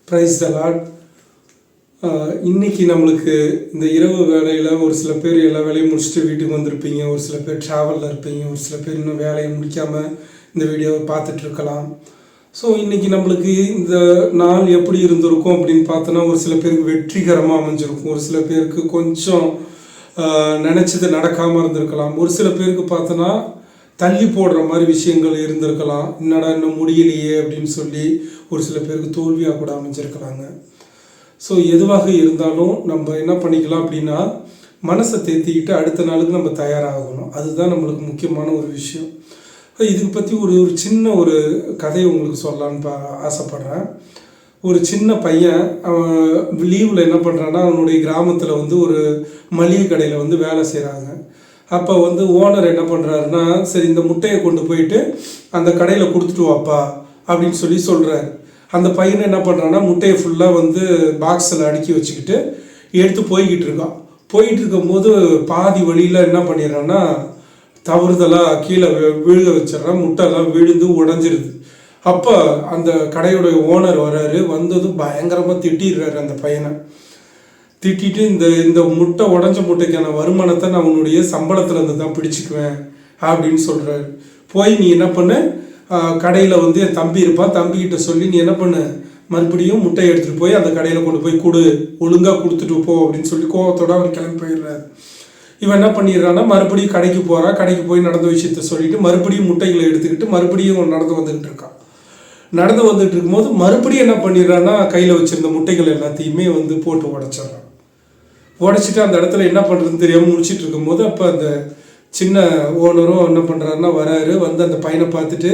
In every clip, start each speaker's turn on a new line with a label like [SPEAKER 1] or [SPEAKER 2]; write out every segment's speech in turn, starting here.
[SPEAKER 1] Praise the Lord. இன்றைக்கி நம்மளுக்கு இந்த இரவு வேலையில் ஒரு சில பேர் எல்லா வேலையும் முடிச்சுட்டு வீட்டுக்கு வந்திருப்பீங்க, ஒரு சில பேர் ட்ராவலில் இருப்பீங்க, ஒரு சில பேர் இன்னும் வேலையை முடிக்காமல் இந்த வீடியோவை பார்த்துட்ருக்கலாம். ஸோ இன்றைக்கி நம்மளுக்கு இந்த நாள் எப்படி இருந்திருக்கும் அப்படின்னு பார்த்தோன்னா, ஒரு சில பேருக்கு வெற்றிகரமாக அமைஞ்சிருக்கும், ஒரு சில பேருக்கு கொஞ்சம் நினச்சது நடக்காமல் இருந்திருக்கலாம், ஒரு சில பேருக்கு பார்த்தோன்னா தள்ளி போடுற மாதிரி விஷயங்கள் இருந்திருக்கலாம். என்னடா இன்னும் முடியலையே அப்படின்னு சொல்லி ஒரு சில பேருக்கு தோல்வியாக கூட அமைஞ்சிருக்கிறாங்க. ஸோ எதுவாக இருந்தாலும் நம்ம என்ன பண்ணிக்கலாம் அப்படின்னா, மனசை தேத்திக்கிட்டு அடுத்த நாளுக்கு நம்ம தயாராகணும். அதுதான் நம்மளுக்கு முக்கியமான ஒரு விஷயம். இதுக்கு பற்றி ஒரு சின்ன கதையை உங்களுக்கு சொல்லலான்னு ஆசைப்பட்றேன். ஒரு சின்ன பையன் அவன் லீவில் என்ன பண்ணுறான்னா, அவனுடைய கிராமத்தில் ஒரு மளிகை கடையில் வேலை செய்கிறாங்க. அப்போ ஓனர் என்ன பண்ணுறாருன்னா, சரி இந்த முட்டையை கொண்டு போயிட்டு அந்த கடையில் கொடுத்துட்டு வாப்பா அப்படின்னு சொல்கிறாரு. அந்த பையனை என்ன பண்ணுறான்னா, முட்டையை ஃபுல்லாக பாக்ஸில் அடுக்கி வச்சுக்கிட்டு எடுத்து போய்கிட்டு இருக்கான். போயிட்டு இருக்கும்போது பாதி வழியில் என்ன பண்ணிடுறான்னா, தவறுதலாக கீழே விழுக வச்சிட்றான். முட்டைலாம் விழுந்து உடஞ்சிருது. அப்போ அந்த கடையோடைய ஓனர் வர்றாரு. வந்ததும் பயங்கரமாக திட்டிடுறாரு அந்த பையனை. திட்டிட்டு இந்த முட்டை உடஞ்ச முட்டைக்கான வருமானத்தை நான் உன்னுடைய சம்பளத்துலேருந்து தான் பிடிச்சிக்குவேன் அப்படின்னு சொல்கிறாரு. போய் நீ என்ன பண்ணு, கடையில் என் தம்பி இருப்பான், தம்பிக்கிட்ட சொல்லி நீ என்ன பண்ணு, மறுபடியும் முட்டையை எடுத்துகிட்டு போய் அந்த கடையில் கொண்டு போய் கொடு, ஒழுங்காக கொடுத்துட்டு போ அப்படின்னு சொல்லி கோவத்தோடு அவர் கிளம்பி போயிடுறாரு. இவன் என்ன பண்ணிடுறான்னா, மறுபடியும் கடைக்கு போகிறான். கடைக்கு போய் நடந்த விஷயத்த சொல்லிட்டு மறுபடியும் முட்டைகளை எடுத்துக்கிட்டு மறுபடியும் நடந்து வந்துக்கிட்டு இருக்கான். நடந்து வந்துட்டு இருக்கும்போது மறுபடியும் என்ன பண்ணிடுறான்னா, கையில் வச்சுருந்த முட்டைகள் எல்லாத்தையுமே போட்டு உடைச்சிட்றான். உடைச்சிட்டு அந்த இடத்துல என்ன பண்ணுறதுன்னு தெரியாமல் முடிச்சுட்டு இருக்கும்போது, அப்போ அந்த சின்ன ஓனரும் என்ன பண்ணுறாருன்னா வராரு. அந்த பையனை பார்த்துட்டு,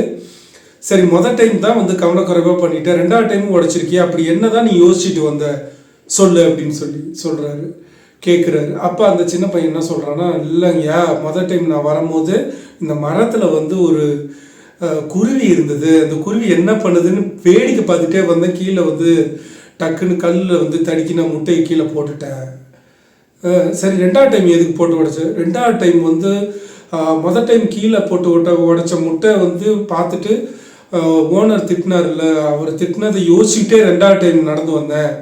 [SPEAKER 1] சரி மொதல் டைம் தான் கவனக்குறைவாக பண்ணிட்டேன், ரெண்டாவது டைமும் உடைச்சிருக்கியா, அப்படி என்ன தான் நீ யோசிச்சுட்டு வந்த சொல்லு அப்படின்னு சொல்கிறாரு, கேட்குறாரு. அப்போ அந்த சின்ன பையன் என்ன சொல்கிறான்னா, இல்லைங்கய்யா, மொதல் டைம் நான் வரும்போது இந்த மரத்தில் ஒரு குருவி இருந்தது. அந்த குருவி என்ன பண்ணுதுன்னு வேடிக்கை பார்த்துட்டே வந்தேன். கீழே டக்குன்னு கல்லில் தடுக்கி நான் முட்டையை கீழே போட்டுட்டேன். சரி ரெண்டாவது டைம் எதுக்கு போட்டு உடைச்சேன்? ரெண்டாவது டைம் மொதல் டைம் கீழே போட்டு உடைச்ச முட்டை பார்த்துட்டு ஓனர் திட்டினார்ல, அவர் திட்டினதை யோசிச்சுட்டே ரெண்டாவது டைம் நடந்து வந்தேன்,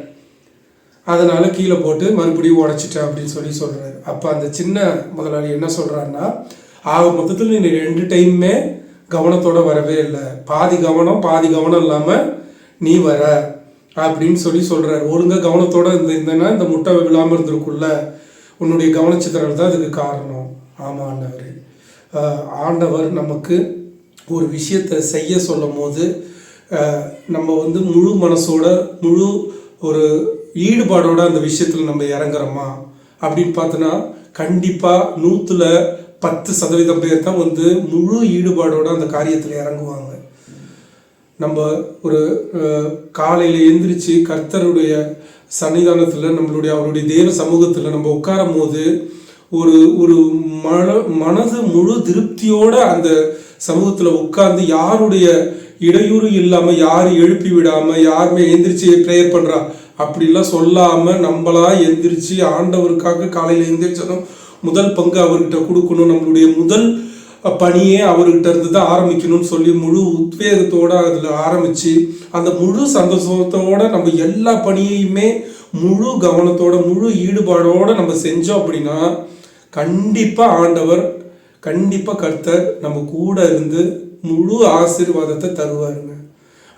[SPEAKER 1] அதனால் கீழே போட்டு மறுபடியும் உடைச்சிட்டேன் அப்படின்னு சொல்கிறாரு. அப்போ அந்த சின்ன முதலாளி என்ன சொல்கிறாருன்னா, மொத்தத்தில் நீ 2 டைமுமே கவனத்தோடு வரவே இல்லை, பாதி கவனம் இல்லாமல் நீ வர அப்படின்னு சொல்கிறார். ஒழுங்காக கவனத்தோடு இருந்தேன்னா இந்த முட்டை விழாமல் இருந்திருக்குள்ள, உன்னுடைய கவனச்சித்திரல் தான் அதுக்கு காரணம். ஆமாம் ஆண்டவர். ஆண்டவர் நமக்கு ஒரு விஷயத்தை செய்ய சொல்லும் போது நம்ம முழு மனசோட முழு ஒரு ஈடுபாடோட அந்த விஷயத்தில் நம்ம இறங்குறோமா அப்படின்னு பார்த்தோன்னா, கண்டிப்பாக 100% பேர் தான் முழு ஈடுபாடோட அந்த காரியத்தில் இறங்குவாங்க. நம்ம ஒரு காலையில் எழுந்திரிச்சு கர்த்தருடைய சன்னிதானத்தில் அவருடைய தேவ சமூகத்தில் நம்ம உட்காரும் போது ஒரு மனது முழு திருப்தியோடு அந்த சமூகத்தில் உட்கார்ந்து யாருடைய இடையூறு இல்லாமல், யாரும் எழுப்பி விடாமல், யாருமே எந்திரிச்சு ப்ரேயர் பண்ணுறா அப்படிலாம் சொல்லாமல் நம்மளா எந்திரிச்சு ஆண்டவருக்காக காலையில் எந்திரிச்சதும் முதல் பங்கு அவர்கிட்ட கொடுக்கணும், நம்மளுடைய முதல் பணியே அவர்கிட்ட இருந்து தான் ஆரம்பிக்கணும்னு சொல்லி முழு உத்வேகத்தோடு அதில் ஆரம்பித்து அந்த முழு சந்தோஷத்தோடு நம்ம எல்லா பணியையுமே முழு கவனத்தோட முழு ஈடுபாடோடு நம்ம செஞ்சோம் அப்படின்னா, கண்டிப்பாக ஆண்டவர், கண்டிப்பாக கர்த்தர் நம்ம கூட இருந்து முழு ஆசீர்வாதத்தை தருவாருங்க.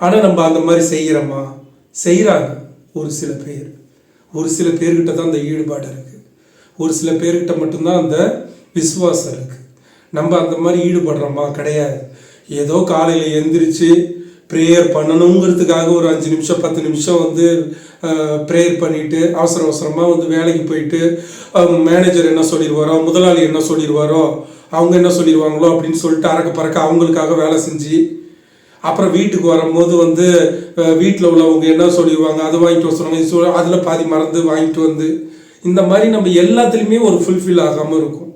[SPEAKER 1] ஆனால் நம்ம அந்த மாதிரி செய்கிறாங்க ஒரு சில பேர்கிட்ட தான் அந்த ஈடுபாடு இருக்குது, ஒரு சில பேர்கிட்ட மட்டும்தான் அந்த விசுவாசம் இருக்குது. நம்ம அந்த மாதிரி ஈடுபடுறோமா? கிடையாது. ஏதோ காலையில் எழுந்திரிச்சு ப்ரேயர் பண்ணணுங்கிறதுக்காக ஒரு 5 நிமிஷம் 10 நிமிஷம் ப்ரேயர் பண்ணிவிட்டு அவசரமாக வேலைக்கு போயிட்டு மேனேஜர் என்ன சொல்லிடுவாரோ, முதலாளி என்ன சொல்லிடுவாரோ, அவங்க என்ன சொல்லிடுவாங்களோ அப்படின்னு சொல்லிட்டு அறக்க பறக்க அவங்களுக்காக வேலை செஞ்சு, அப்புறம் வீட்டுக்கு வரும்போது வீட்டில் உள்ளவங்க என்ன சொல்லிடுவாங்க, அதை வாங்கிட்டு வர சொல்லுவாங்க, அதில் பாதி மறந்து வாங்கிட்டு இந்த மாதிரி நம்ம எல்லாத்துலேயுமே ஒரு ஃபுல்ஃபில் ஆகாமல் இருக்கும்.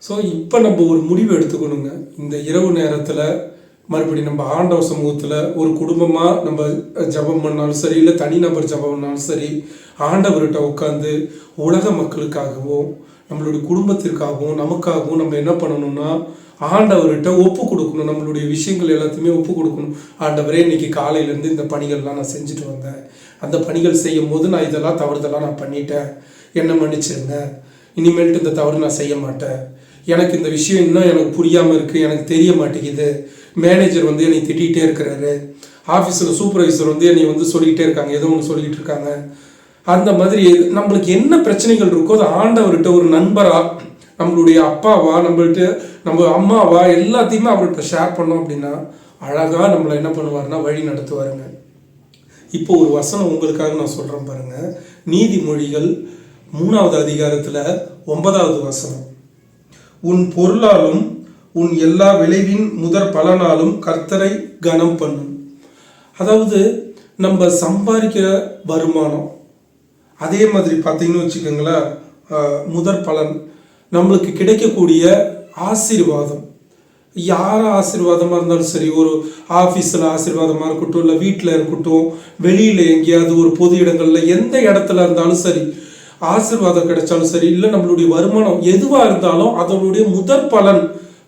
[SPEAKER 1] ஸோ இப்போ நம்ம ஒரு முடிவு எடுத்துக்கணுங்க. இந்த இரவு நேரத்தில் மறுபடியும் நம்ம ஆண்டவர் சமூகத்தில் ஒரு குடும்பமாக நம்ம ஜபம் பண்ணாலும் சரி, இல்லை தனிநபர் ஜபம் பண்ணாலும் சரி, ஆண்டவர்கிட்ட உட்காந்து உலக மக்களுக்காகவும் நம்மளுடைய குடும்பத்திற்காகவும் நமக்காகவும் நம்ம என்ன பண்ணணும்னா, ஆண்டவர்கிட்ட ஒப்பு கொடுக்கணும். நம்மளுடைய விஷயங்கள் எல்லாத்தையுமே ஒப்பு கொடுக்கணும். ஆண்டவரே, இன்னைக்கு காலையிலேருந்து இந்த பணிகள்லாம் நான் செஞ்சுட்டு வந்தேன். அந்த பணிகள் செய்யும் போது நான் இதெல்லாம் தவறுதெல்லாம் நான் பண்ணிட்டேன், என்ன மன்னிச்சிருங்க. இனிமேல்ட்டு இந்த தவறு நான் செய்ய மாட்டேன். எனக்கு இந்த விஷயம் இன்னும் எனக்கு புரியாமல் இருக்குது, எனக்கு தெரிய மாட்டேங்குது. மேனேஜர் வந்து என்னை திட்டிகிட்டே இருக்கிறாரு, ஆஃபீஸில் சூப்பர்வைசர் வந்து என்னை வந்து சொல்லிக்கிட்டே இருக்காங்க, ஏதோ ஒன்று சொல்லிக்கிட்டு இருக்காங்க. அந்த மாதிரி நம்மளுக்கு என்ன பிரச்சனைகள் இருக்கோ அது ஆண்டவர்கிட்ட ஒரு நண்பராக, நம்மளுடைய அப்பாவா, நம்மள்கிட்ட நம்ம அம்மாவா, எல்லாத்தையுமே அவர்கிட்ட ஷேர் பண்ணோம் அப்படின்னா அழகாக நம்மளை என்ன பண்ணுவார்னா வழி நடத்துவாருங்க. இப்போ ஒரு வசனம் உங்களுக்காக நான் சொல்கிறேன் பாருங்கள். நீதிமொழிகள் 3வது அதிகாரத்தில் 9வது வசனம். உன் பொருளாலும் உன் எல்லா விளைவின் முதற் பலனாலும் கர்த்தரை கனம் பண்ணும். அதாவது நம்ம சம்பாதிக்கிற வருமானம், அதே மாதிரி பார்த்தீங்கன்னு வச்சுக்கோங்களேன், முதற் பலன் நம்மளுக்கு கிடைக்கக்கூடிய ஆசீர்வாதம், யார் ஆசீர்வாதமாக இருந்தாலும் சரி, ஒரு ஆஃபீஸில் ஆசீர்வாதமாக இருக்கட்டும், இல்லை வீட்டில் இருக்கட்டும், வெளியில் எங்கேயாவது ஒரு பொது இடங்களில் எந்த இடத்துல இருந்தாலும் சரி, ஆசீர்வாதம் கிடைச்சாலும் சரி, இல்லை நம்மளுடைய வருமானம் எதுவாக இருந்தாலும் அதனுடைய முதற் பலன்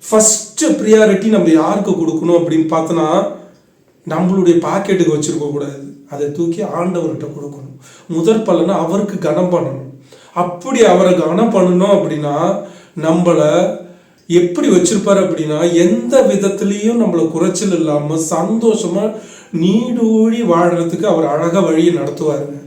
[SPEAKER 1] ஃபஸ்ட்டு ப்ரியாரிட்டி நம்ம யாருக்கு கொடுக்கணும் அப்படின்னு பார்த்தோன்னா நம்மளுடைய பாக்கெட்டுக்கு வச்சுருக்க கூடாது, அதை தூக்கி ஆண்டவர்கிட்ட கொடுக்கணும். முதற் பலனை அவருக்கு கனம் பண்ணணும். அப்படி அவரை கனம் பண்ணணும் அப்படின்னா நம்மளை எப்படி வச்சிருப்பாரு அப்படின்னா எந்த விதத்துலேயும் நம்மளை குறைச்சல் இல்லாமல் சந்தோஷமாக நீடூழி வாழ்கிறதுக்கு அவர் அழகாக வழியை நடத்துவாருங்க.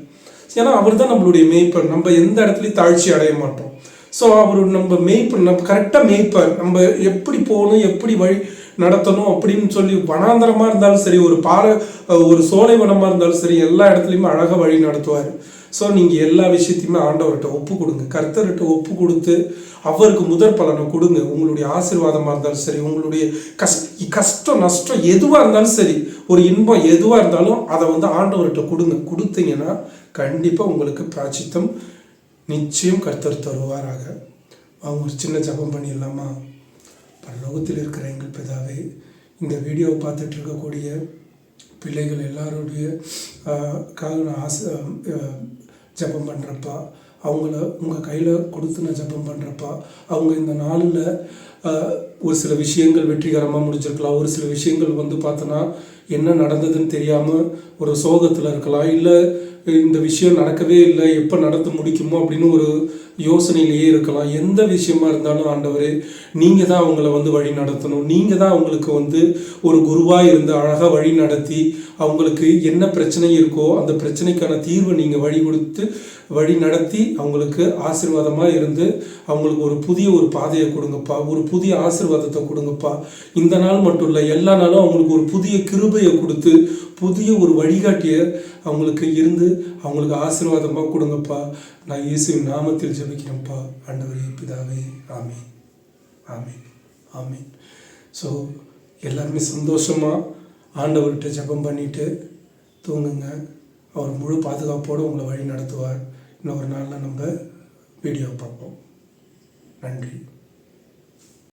[SPEAKER 1] ஏன்னா அவர் தான் நம்மளுடைய மேய்ப்பர். நம்ம எந்த இடத்துலையும் தாழ்ச்சி அடைய மாட்டோம். ஸோ அவர் நம்ம மேய்ப்பர், நம்ம கரெக்டாக மேய்ப்பார். நம்ம எப்படி போகணும், எப்படி வழி நடத்தணும் அப்படின்னு சொல்லி, வனாந்தரமாக இருந்தாலும் சரி, ஒரு சோலைவனமாக இருந்தாலும் சரி, எல்லா இடத்துலையுமே அழகாக வழி நடத்துவார். ஸோ நீங்கள் எல்லா விஷயத்தையுமே ஆண்டவர்கிட்ட ஒப்பு கொடுங்க, கர்த்தர்கிட்ட ஒப்பு கொடுத்து அவருக்கு முதற் பலனை கொடுங்க. உங்களுடைய ஆசீர்வாதமாக இருந்தாலும் சரி, உங்களுடைய கஷ்டம் நஷ்டம் எதுவாக இருந்தாலும் சரி, ஒரு இன்பம் எதுவாக இருந்தாலும் அதை வந்து ஆண்டவர்கிட்ட கொடுங்க. கொடுத்தீங்கன்னா கண்டிப்பாக உங்களுக்கு பிராச்சித்தம் நிச்சயம் கர்த்தர் தருவாராக. அவங்க ஒரு சின்ன ஜபம் பண்ணிடலாமா? பரலோகத்தில் இருக்கிற எங்கள் பிதாவே, இந்த வீடியோவை பார்த்துட்டு இருக்கக்கூடிய பிள்ளைகள் எல்லாருடைய நான் ஜபம் பண்ணுறப்பா, அவங்கள உங்கள் கையில் கொடுத்து நான் ஜபம் பண்ணுறப்பா. அவங்க இந்த நாளில் ஒரு சில விஷயங்கள் வெற்றிகரமாக முடிஞ்சிருக்கலாம், ஒரு சில விஷயங்கள் வந்து பார்த்தோன்னா என்ன நடந்ததுன்னு தெரியாமல் ஒரு சோகத்தில் இருக்கலாம், இல்லை இந்த விஷயம் நடக்கவே இல்லை, எப்போ நடந்து முடிக்குமோ அப்படின்னு ஒரு யோசனையிலேயே இருக்கலாம். எந்த விஷயமா இருந்தாலும் ஆண்டவரே, நீங்கள் தான் அவங்கள வந்து வழி நடத்தணும். நீங்கள் தான் அவங்களுக்கு வந்து ஒரு குருவாக இருந்து அழகாக வழி நடத்தி அவங்களுக்கு என்ன பிரச்சனை இருக்கோ அந்த பிரச்சனைக்கான தீர்வை நீங்கள் வழி நடத்தி அவங்களுக்கு ஆசீர்வாதமாக இருந்து அவங்களுக்கு ஒரு பாதையை கொடுங்கப்பா, ஒரு புதிய ஆசீர்வாதத்தை கொடுங்கப்பா. இந்த நாள் மட்டும் இல்லை, எல்லா நாளும் அவங்களுக்கு ஒரு புதிய கிருபையை கொடுத்து புதிய ஒரு வழிகாட்டியை அவங்களுக்கு இருந்து அவங்களுக்கு ஆசீர்வாதமாக கொடுங்கப்பா. நான் இயேசுவின் நாமத்தில் ஜெபிக்கிறேன்ப்பா ஆண்டவரே பிதாவே. ஆமீன், ஆமீன், ஆமீன். ஸோ எல்லாருமே சந்தோஷமாக ஆண்டவர்கிட்ட ஜெபம் பண்ணிவிட்டு தூங்குங்க. அவர் முழு பாதுகாப்போடு உங்களை வழி நடத்துவார். இன்னொரு நாளில் நம்ம வீடியோ பார்ப்போம். நன்றி.